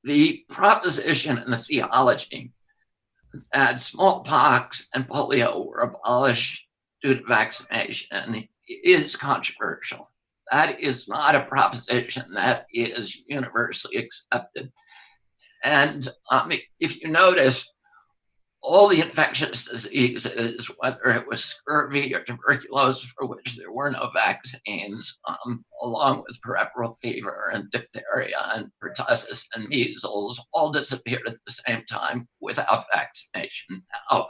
the proposition and the theology that smallpox and polio were abolished due to vaccination is controversial. That is not a proposition that is universally accepted. And if you notice, all the infectious diseases, whether it was scurvy or tuberculosis, for which there were no vaccines, along with peripheral fever and diphtheria and pertussis and measles, all disappeared at the same time without vaccination. Now,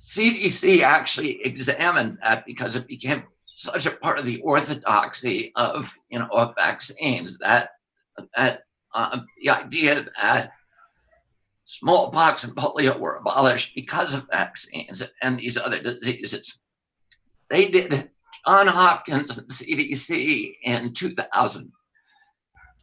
CDC actually examined that because it became such a part of the orthodoxy of vaccines that the idea that smallpox and polio were abolished because of vaccines and these other diseases. They did, John Hopkins and CDC in 2000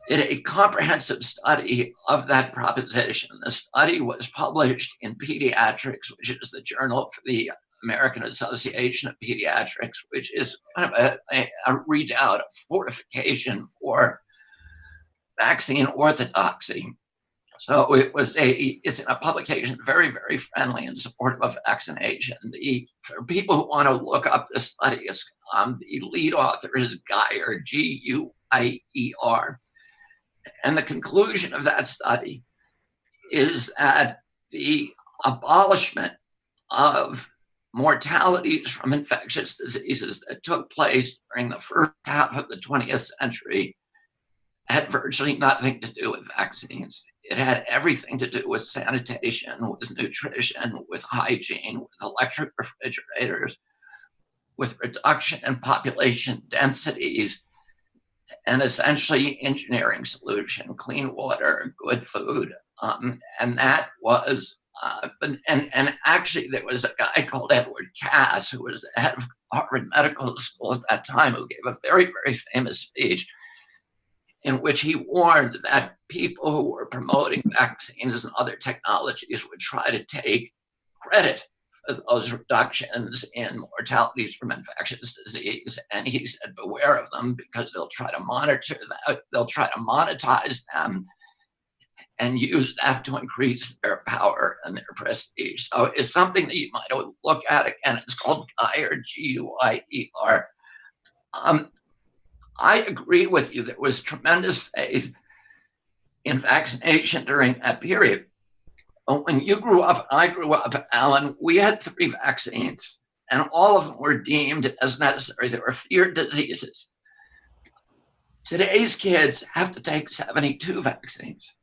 did a comprehensive study of that proposition. The study was published in Pediatrics, which is the journal for the American Association of Pediatrics, which is kind of a readout, a fortification for vaccine orthodoxy. So it's in a publication very, very friendly and supportive of vaccination. For people who want to look up the study, the lead author is Guyer, Guier. And the conclusion of that study is that the abolishment of mortalities from infectious diseases that took place during the first half of the 20th century had virtually nothing to do with vaccines. It had everything to do with sanitation, with nutrition, with hygiene, with electric refrigerators, with reduction in population densities, and essentially engineering solution, clean water, good food. And that was, and actually there was a guy called Edward Cass, who was the head of Harvard Medical School at that time, who gave a very, very famous speech in which he warned that people who were promoting vaccines and other technologies would try to take credit for those reductions in mortalities from infectious disease. And he said, beware of them, because they'll try to monitor that, they'll try to monetize them and use that to increase their power and their prestige. So it's something that you might look at. Again, it's called Guyer, Guier. I agree with you. There was tremendous faith in vaccination during that period. But when you grew up, I grew up, Alan, we had 3 vaccines, and all of them were deemed as necessary. There were feared diseases. Today's kids have to take 72 vaccines,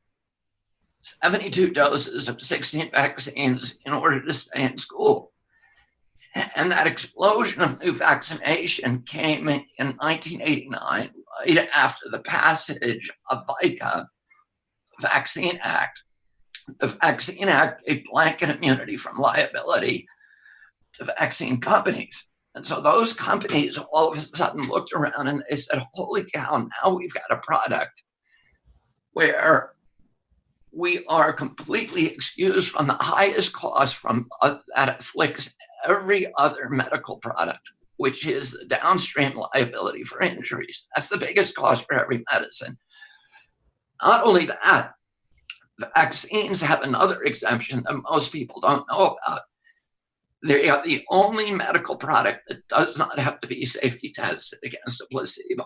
72 doses of 16 vaccines in order to stay in school. And that explosion of new vaccination came in 1989, right after the passage of VICA, Vaccine Act. The Vaccine Act gave blanket immunity from liability to vaccine companies. And so those companies all of a sudden looked around and they said, holy cow, now we've got a product where we are completely excused from the highest cost from that afflicts every other medical product, which is the downstream liability for injuries. That's the biggest cost for every medicine. Not only that, vaccines have another exemption that most people don't know about. They are the only medical product that does not have to be safety tested against a placebo.